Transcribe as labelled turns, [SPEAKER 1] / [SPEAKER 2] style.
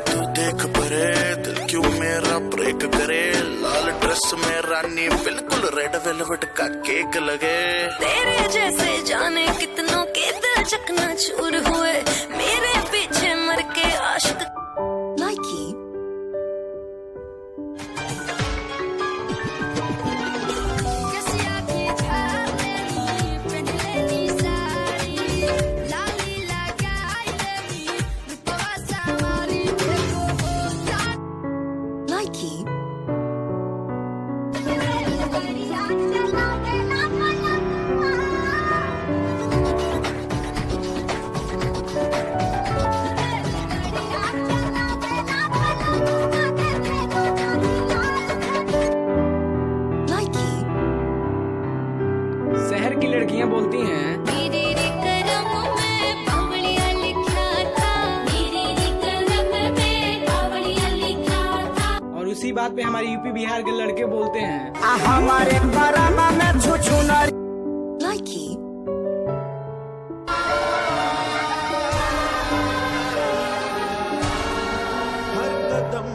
[SPEAKER 1] तू देख परे दिल क्यों मेरा ब्रेक करे, लाल ड्रेस में रानी बिल्कुल रेड वेलवेट का केक लगे।
[SPEAKER 2] तेरे जैसे जाने कितनों के दिल चकना चूर हुए, मेरे पीछे मर के आशिक लाइकी।
[SPEAKER 3] शहर की लड़कियां बोलती हैं और उसी बात पे हमारे यूपी बिहार के लड़के बोलते हैं
[SPEAKER 4] हमारे बरामा में छुछुना
[SPEAKER 2] लाइकी।
[SPEAKER 1] हर कदम